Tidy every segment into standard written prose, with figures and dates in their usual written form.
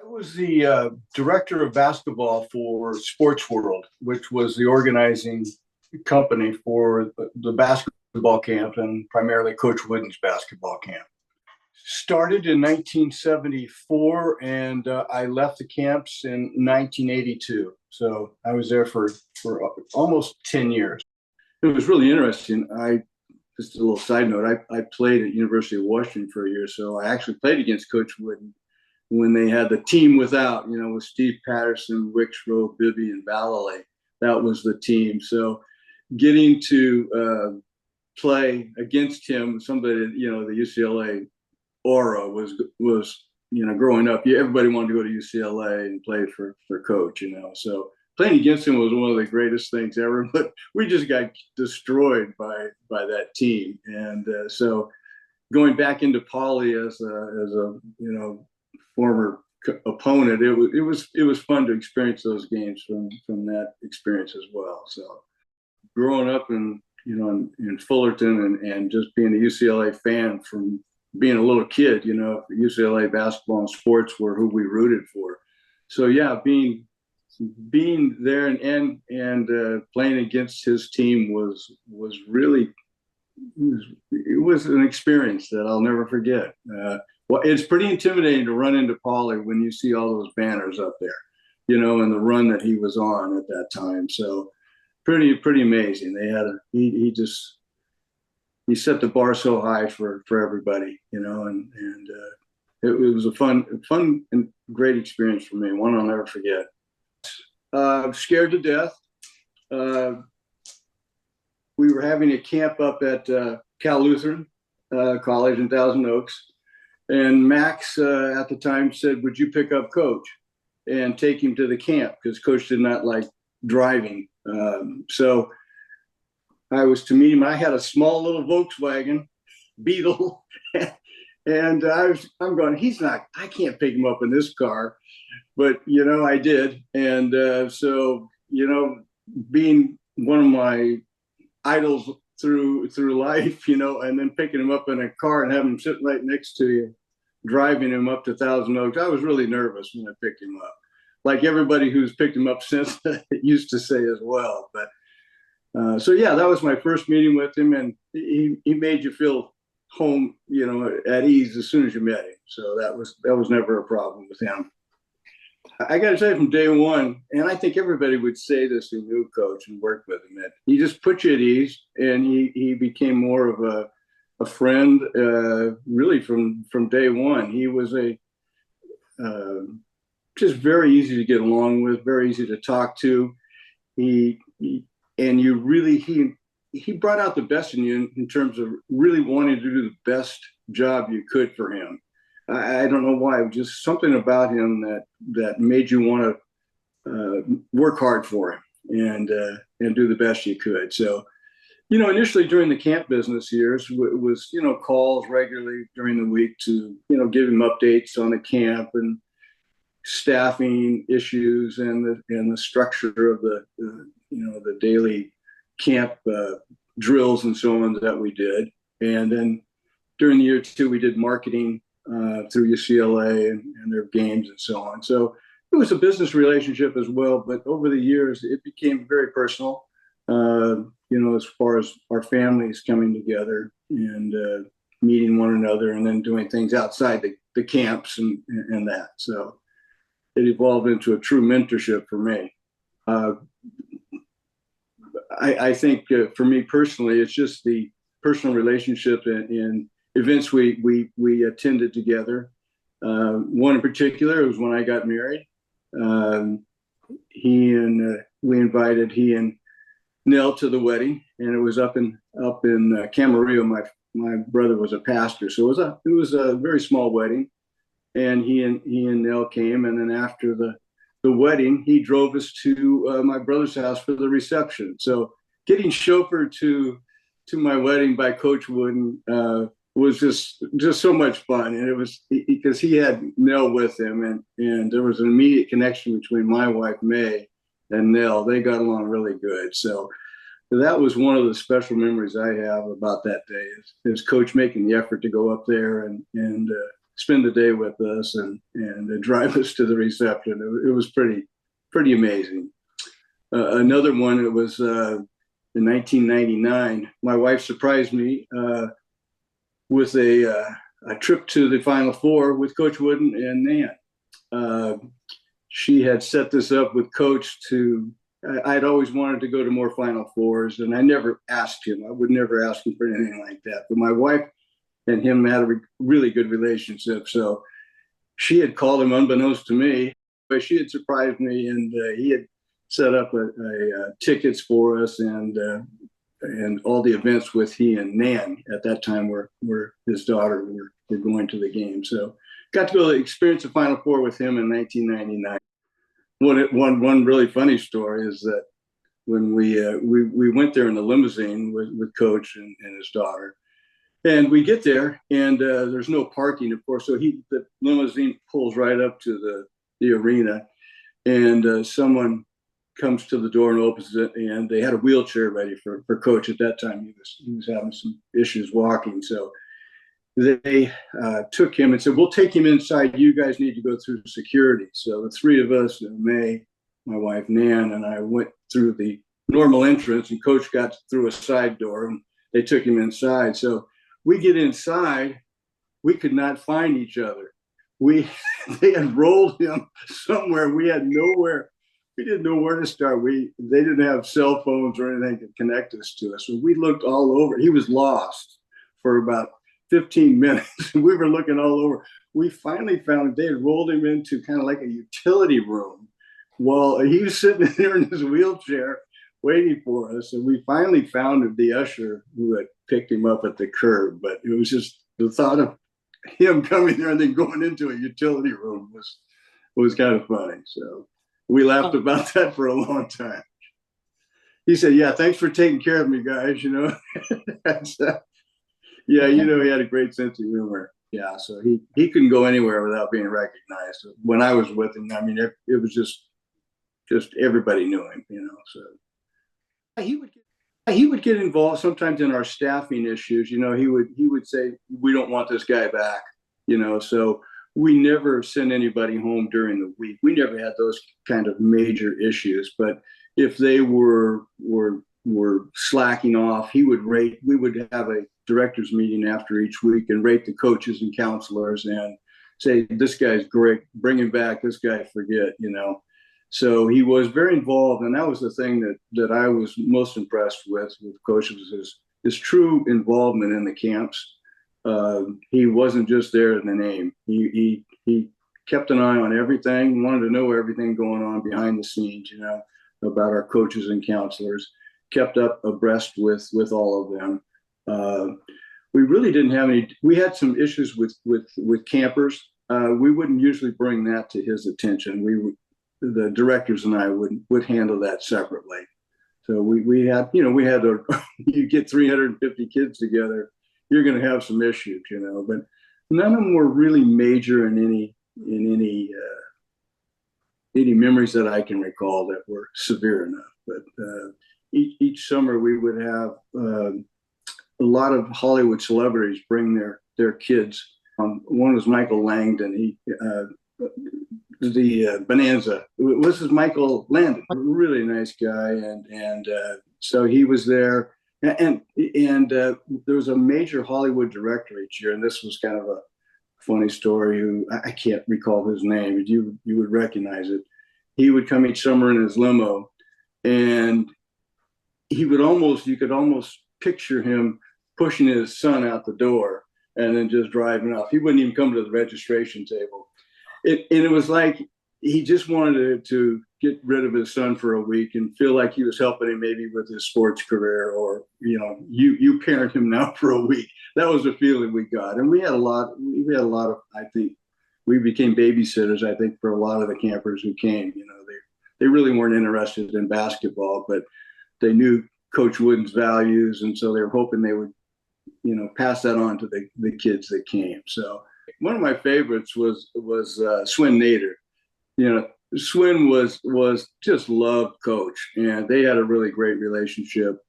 was the director of basketball for Sportsworld, which was the organizing company for the basketball camp and primarily Coach Wooden's basketball camp. Started in 1974, and I left the camps in 1982. So I was there for almost 10 years. It was really interesting. Just a little side note, I played at University of Washington for a year, so I actually played against Coach Wooden when they had the team without, with Steve Patterson, Wicksrow, Bibby, and Vallely. That was the team. So getting to play against him, somebody, the UCLA aura was growing up. Everybody wanted to go to UCLA and play for Coach, So playing against him was one of the greatest things ever. But we just got destroyed by that team, and so going back into Poly as a former opponent, it was fun to experience those games from that experience as well. So growing up in Fullerton and just being a UCLA fan from being a little kid, UCLA basketball and sports were who we rooted for. So yeah, being there and playing against his team was really it was an experience that I'll never forget. Well, it's pretty intimidating to run into Poly when you see all those banners up there, and the run that he was on at that time. So pretty amazing. They had he set the bar so high for everybody, and it was a fun and great experience for me. One I'll never forget. Scared to death. We were having a camp up at Cal Lutheran College in Thousand Oaks. And Max at the time said, "Would you pick up Coach and take him to the camp?" Because Coach did not like driving. So I was to meet him. I had a small little Volkswagen Beetle, and I'm going, I can't pick him up in this car, but I did. And so being one of my idols through life, and then picking him up in a car and having him sitting right next to you, driving him up to Thousand Oaks. I was really nervous when I picked him up, like everybody who's picked him up since used to say as well. But so yeah, that was my first meeting with him, and he made you feel home, at ease as soon as you met him. So that was never a problem with him. I got to say from day one, and I think everybody would say this who knew Coach and worked with him, that he just put you at ease, and he became more of a friend, really from day one. He was just very easy to get along with, very easy to talk to. He brought out the best in you in terms of really wanting to do the best job you could for him. I don't know why, just something about him that made you want to work hard for him and do the best you could. So, initially during the camp business years, it was, calls regularly during the week to, give him updates on the camp and staffing issues and the structure of the daily camp drills and so on that we did. And then during the year too, we did marketing through UCLA and their games and so on. So it was a business relationship as well, but over the years, it became very personal, as far as our families coming together and meeting one another and then doing things outside the camps and that. So it evolved into a true mentorship for me. I think for me personally, it's just the personal relationship and events we attended together. One in particular was when I got married. We invited he and Nell to the wedding, and it was up in Camarillo. My brother was a pastor, so it was a very small wedding, and he and Nell came, and then after the wedding, he drove us to my brother's house for the reception. So getting chauffeured to my wedding by Coach Wooden was just so much fun, and it was because he had Nell with him, and there was an immediate connection between my wife May and Nell. They got along really good. So that was one of the special memories I have about that day is Coach making the effort to go up there and spend the day with us and drive us to the reception. It was pretty amazing. Another one, it was in 1999. My wife surprised me with a trip to the Final Four with Coach Wooden and Nan. She had set this up with Coach to. I'd always wanted to go to more Final Fours, and I never asked him. I would never ask him for anything like that. But my wife and him had a really good relationship, so she had called him unbeknownst to me. But she had surprised me, and he had set up tickets for us and all the events with he and Nan at that time where his daughter were going to the game. So got to go to experience the Final Four with him in 1999. One really funny story is that when we went there in the limousine with Coach and his daughter, and we get there and there's no parking, of course. So the limousine pulls right up to the arena, and someone comes to the door and opens it, and they had a wheelchair ready for Coach at that time. He was having some issues walking, so they took him and said, "We'll take him inside. You guys need to go through security." So the three of us, May, my wife Nan, and I went through the normal entrance, and Coach got through a side door, and they took him inside. So we get inside, we could not find each other. They had rolled him somewhere. We had nowhere. We didn't know where to start. They didn't have cell phones or anything to connect us to us. So we looked all over. He was lost for about 15 minutes. We were looking all over. We finally found they had rolled him into kind of like a utility room while he was sitting there in his wheelchair waiting for us. And we finally found the usher who had picked him up at the curb. But it was just the thought of him coming there and then going into a utility room was kind of funny. So we laughed about that for a long time. He said, "Yeah, thanks for taking care of me, guys." Yeah, he had a great sense of humor. Yeah, so he couldn't go anywhere without being recognized. When I was with him, I mean, it was just everybody knew him, So he would get involved sometimes in our staffing issues. He would say, "We don't want this guy back," So we never sent anybody home during the week. We never had those kind of major issues. But if they were slacking off, we would have a directors meeting after each week and rate the coaches and counselors and say, "This guy's great, bring him back. This guy, forget." So he was very involved, and that was the thing that I was most impressed with Coach, was his true involvement in the camps. He wasn't just there in the name. He kept an eye on everything, wanted to know everything going on behind the scenes, about our coaches and counselors, kept up abreast with all of them. We really didn't have any. We had some issues with campers. We wouldn't usually bring that to his attention. The directors and I would handle that separately. So we had you get 350 kids together, you're going to have some issues, but none of them were really major in any memories that I can recall that were severe enough. But each summer we would have a lot of Hollywood celebrities bring their kids. One was Michael Langdon. The Bonanza. This is Michael Landon, a really nice guy, and so he was there. And there was a major Hollywood director each year, and this was kind of a funny story. Who I can't recall his name, but you would recognize it. He would come each summer in his limo, and you could almost picture him pushing his son out the door and then just driving off. He wouldn't even come to the registration table. It was like he just wanted to get rid of his son for a week and feel like he was helping him maybe with his sports career, or you parent him now for a week. That was the feeling we got, and we had a lot of. I think we became babysitters. I think for a lot of the campers who came, they really weren't interested in basketball, but they knew Coach Wooden's values, and so they were hoping they would, pass that on to the kids that came. So one of my favorites was Swin Nader. Swin was just loved Coach, and they had a really great relationship,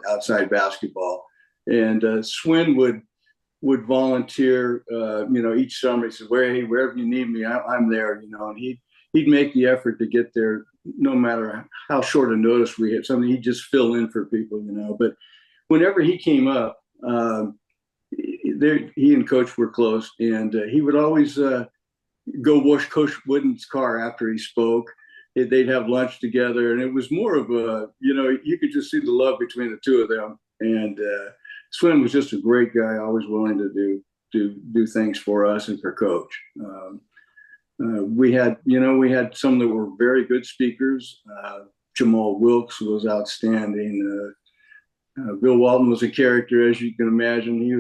outside basketball. And Swin would volunteer, each summer. He said, wherever you need me, I'm there, and he'd make the effort to get there no matter how short a notice we had. Something he'd just fill in for people, But whenever he came up, he and Coach were close, and he would always go wash Coach Wooden's car after he spoke. They'd have lunch together, and it was more of a, you could just see the love between the two of them. And Swin was just a great guy, always willing to do things for us and for Coach. We had some that were very good speakers. Jamal Wilkes was outstanding. Bill Walton was a character, as you can imagine. He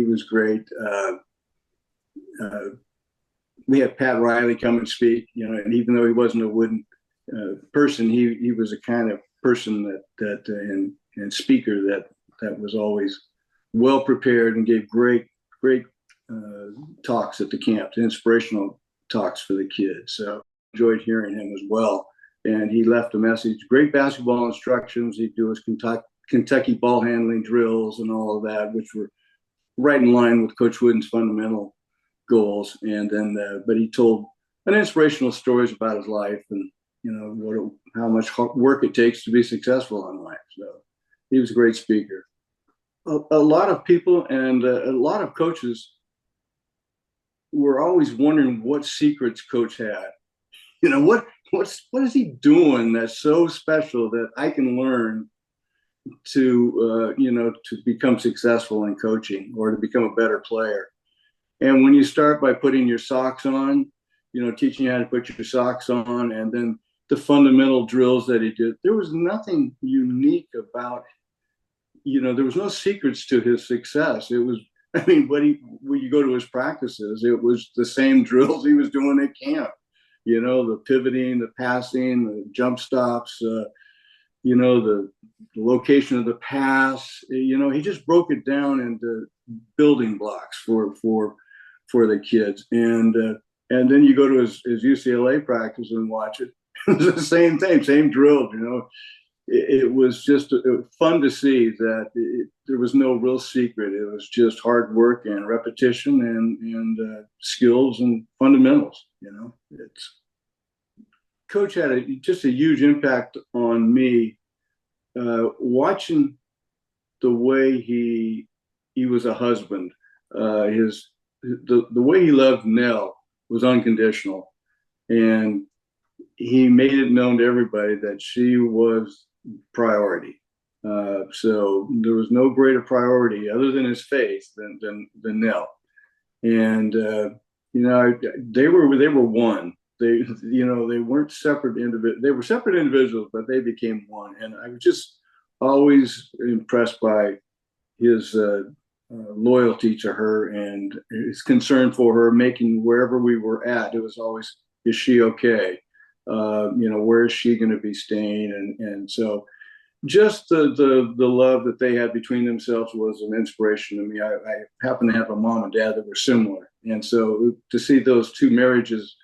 was great. We had Pat Riley come and speak, and even though he wasn't a Wooden person, he was a kind of person and speaker that was always well prepared and gave great talks at the camp, inspirational talks for the kids. So enjoyed hearing him as well. And he left a message, great basketball instructions. He'd do his Kentucky ball handling drills and all of that, which were right in line with Coach Wooden's fundamental goals. And then, but he told an inspirational stories about his life and, how much hard work it takes to be successful in life. So he was a great speaker. A lot of people and a lot of coaches were always wondering what secrets Coach had. What is he doing that's so special that I can learn to become successful in coaching or to become a better player. And when you start by putting your socks on, teaching you how to put your socks on, and then the fundamental drills that he did, there was nothing unique about, there was no secrets to his success. It was, when you go to his practices, it was the same drills he was doing at camp. The pivoting, the passing, the jump stops, the location of the pass. He just broke it down into building blocks for the kids. And then you go to his UCLA practice and watch it. It was the same thing, same drill. It was just fun to see that there was no real secret. It was just hard work and repetition and skills and fundamentals. Coach had just a huge impact on me, watching the way he was a husband. The way he loved Nell was unconditional, and he made it known to everybody that she was priority. So there was no greater priority other than his faith than Nell. And they were one. They weren't separate individuals. They were separate individuals, but they became one. And I was just always impressed by his loyalty to her and his concern for her, making wherever we were at, it was always, is she okay? Where is she going to be staying? And so just the love that they had between themselves was an inspiration to me. I happen to have a mom and dad that were similar. And so to see those two marriages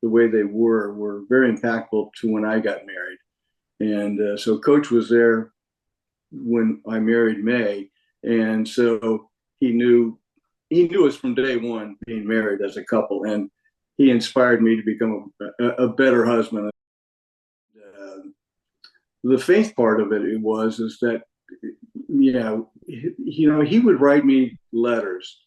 the way they were very impactful to when I got married. And so Coach was there when I married May. And so he knew us from day one being married as a couple. And he inspired me to become a better husband. The faith part of it is that, he would write me letters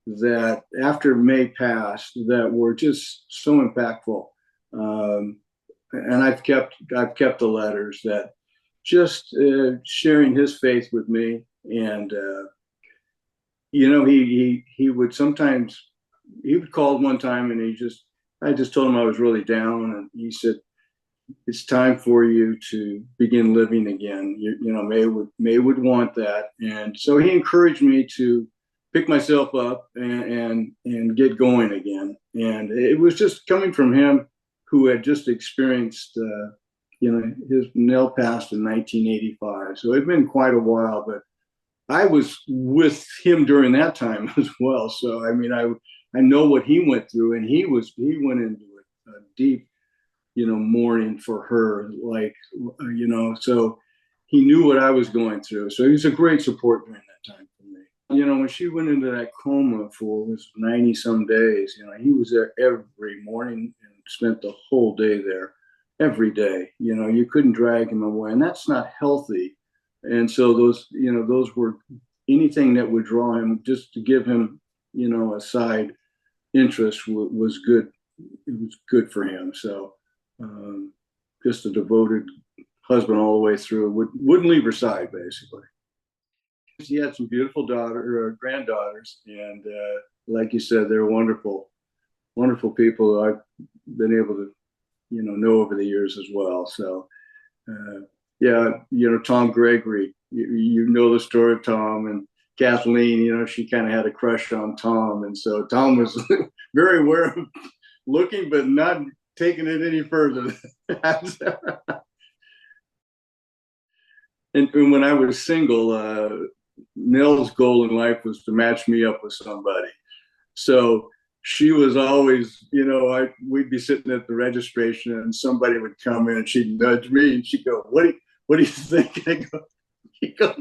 that after May passed that were just so impactful. And I've kept the letters that just sharing his faith with me. And, he would sometimes, he would call one time and I just told him I was really down. And he said, it's time for you to begin living again. May would want that. And so he encouraged me to pick myself up and get going again. And it was just coming from him, who had just experienced, his Nell passed in 1985. So it'd been quite a while, but I was with him during that time as well. So, I know what he went through, and he went into a deep, mourning for her, so he knew what I was going through. So he was a great support during that time for me. When she went into that coma for was 90 some days, he was there every morning and spent the whole day there every day. You couldn't drag him away, and that's not healthy. And so those were anything that would draw him just to give him, a side interest was good. It was good for him. So just a devoted husband all the way through, wouldn't leave her side, basically. He had some beautiful granddaughters, and like you said, they're wonderful, wonderful people I've been able to, know over the years as well. So, yeah, Tom Gregory, you know the story of Tom, and Kathleen, she kind of had a crush on Tom, and so Tom was very aware of looking, but not taking it any further. And when I was single, Nell's goal in life was to match me up with somebody. So she was always, we'd be sitting at the registration and somebody would come in and she'd nudge me and she'd go, what do you think? He goes,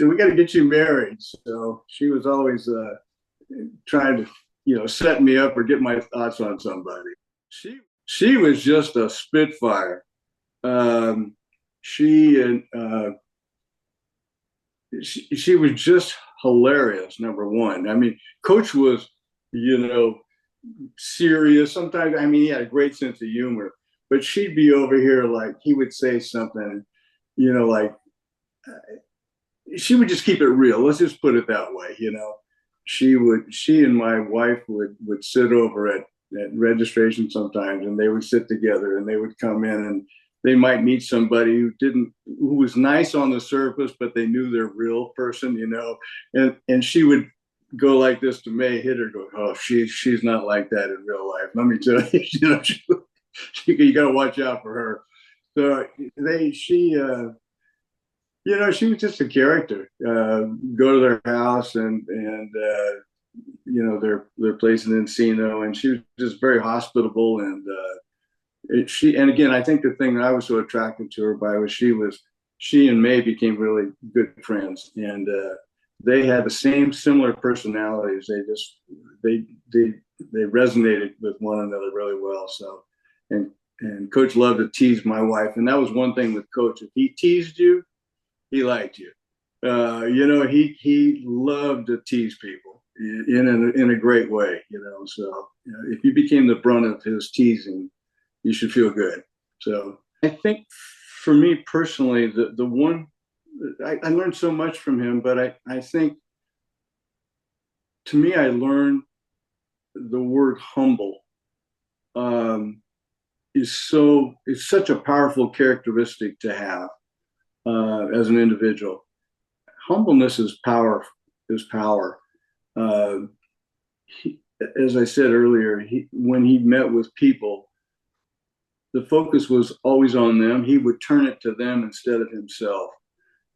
we got to get you married. So she was always trying to, set me up or get my thoughts on somebody. She was just a spitfire. She was just hilarious, number one. I mean, Coach was, serious. Sometimes, he had a great sense of humor, but she'd be over here like he would say something, like she would just keep it real. Let's just put it that way. She and my wife would sit over at registration sometimes, and they would sit together and they would come in and they might meet somebody who was nice on the surface, but they knew their real person, and she would go like this to May, hit her, go, oh, she's not like that in real life. Let me tell you, you got to watch out for her. So she was just a character. Go to their house and their place in Encino, and she was just very hospitable and. And again, I think the thing that I was so attracted to her by was she and May became really good friends, and they had the similar personalities. They resonated with one another really well. So, and Coach loved to tease my wife, and that was one thing with Coach. If he teased you, he liked you. He loved to tease people in a great way. So if you became the brunt of his teasing, you should feel good. So I think for me personally, the one I learned so much from him, but I think to me, I learned the word humble is such a powerful characteristic to have as an individual. Humbleness is power. As I said earlier, when he met with people, the focus was always on them. He would turn it to them instead of himself.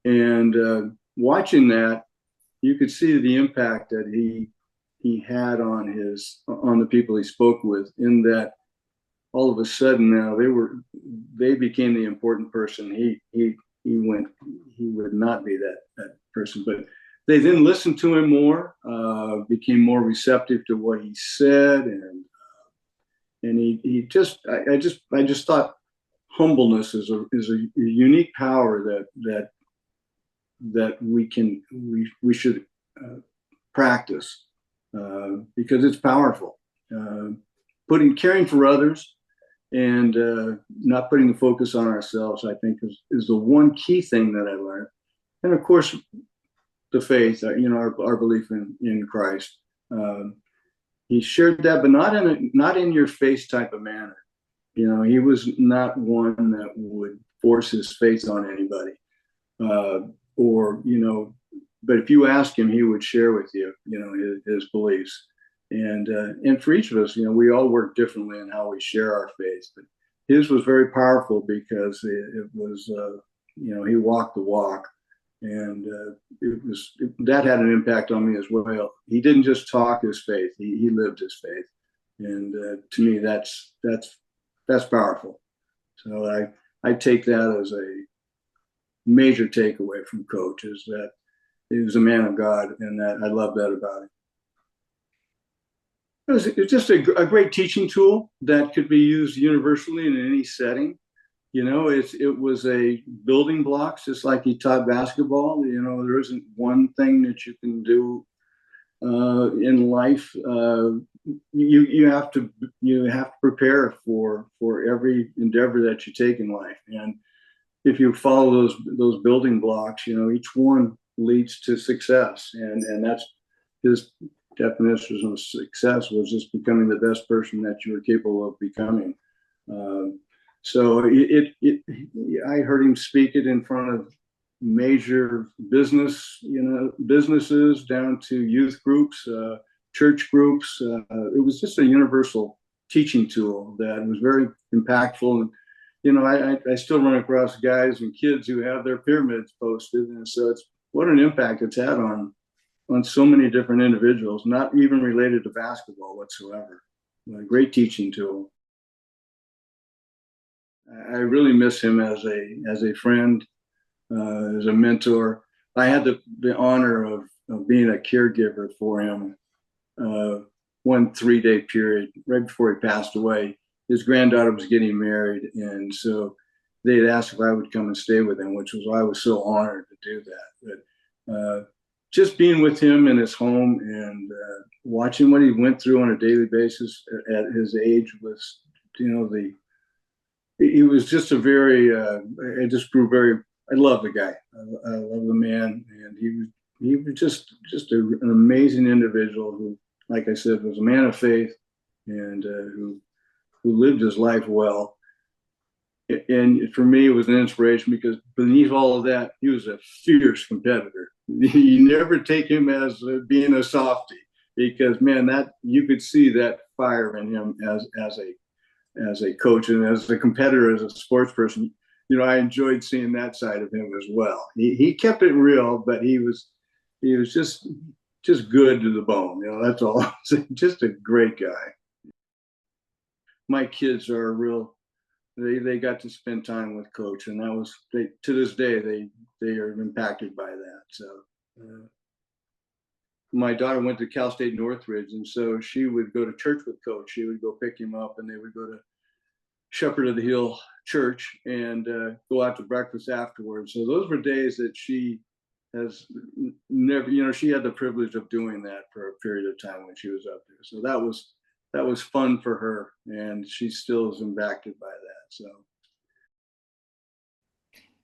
And watching that, you could see the impact that he had on the people he spoke with, in that all of a sudden now they became the important person. He would not be that person, but they then listened to him more, became more receptive to what he said, and he just I just thought humbleness is a unique power that we should practice because it's powerful. Caring for others and not putting the focus on ourselves, I think, is the one key thing that I learned. And of course, the faith, our belief in Christ. He shared that, but not in your face type of manner. He was not one that would force his faith on anybody, but if you ask him, he would share with you, his beliefs. And for each of us, we all work differently in how we share our faith, but his was very powerful because it was, he walked the walk. And that had an impact on me as well. He didn't just talk his faith; he lived his faith, and to me, that's powerful. So I take that as a major takeaway from Coach, is that he was a man of God, and that I love that about him. It's just a great teaching tool that could be used universally in any setting. It was a building blocks, just like he taught basketball. There isn't one thing that you can do in life. You have to prepare for every endeavor that you take in life, and if you follow those building blocks, each one leads to success, and that's his definition of success, was just becoming the best person that you were capable of becoming. So I heard him speak it in front of major businesses down to youth groups, church groups. It was just a universal teaching tool that was very impactful. And I still run across guys and kids who have their pyramids posted, and so it's what an impact it's had on so many different individuals, not even related to basketball whatsoever. A great teaching tool. I really miss him as a friend, as a mentor. I had the honor of being a caregiver for him one 3-day period right before he passed away. His granddaughter was getting married, and so they had asked if I would come and stay with him, which was, I was so honored to do that. But just being with him in his home and watching what he went through on a daily basis at his age was, he was just a very, I just grew very, I love the guy. I love the man. And he was just an amazing individual who, like I said, was a man of faith, and who lived his life well. And for me, it was an inspiration, because beneath all of that, he was a fierce competitor. You never take him as being a softie, because man, that you could see that fire in him as a coach and as a competitor, as a sports person. I enjoyed seeing that side of him as well. He kept it real, but he was just good to the bone. That's all. Just a great guy. My kids are real. They got to spend time with Coach, and that was, to this day they are impacted by that. So my daughter went to Cal State Northridge, and so she would go to church with Coach. She would go pick him up, and they would go to Shepherd of the Hill Church and go out to breakfast afterwards. So those were days that she has never, she had the privilege of doing that for a period of time when she was up there. So that was fun for her, and she still is impacted by that. So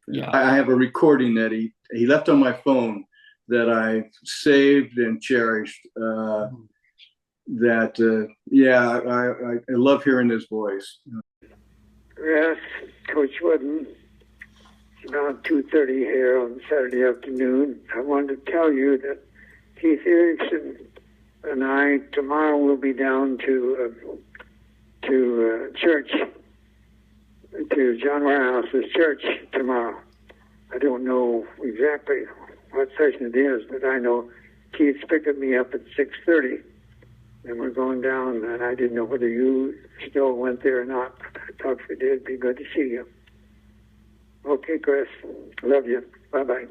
yeah, I have a recording that he left on my phone that I saved and cherished. I love hearing his voice. Yes, Coach Wooden. It's about 2:30 here on Saturday afternoon. I wanted to tell you that Keith Erickson and I tomorrow will be down to church, to John Warehouse's church tomorrow. I don't know exactly what session it is, but I know Keith's picking me up at 6:30, and we're going down, and I didn't know whether you still went there or not. I thought we did. It'd be good to see you. Okay, Chris. Love you. Bye-bye.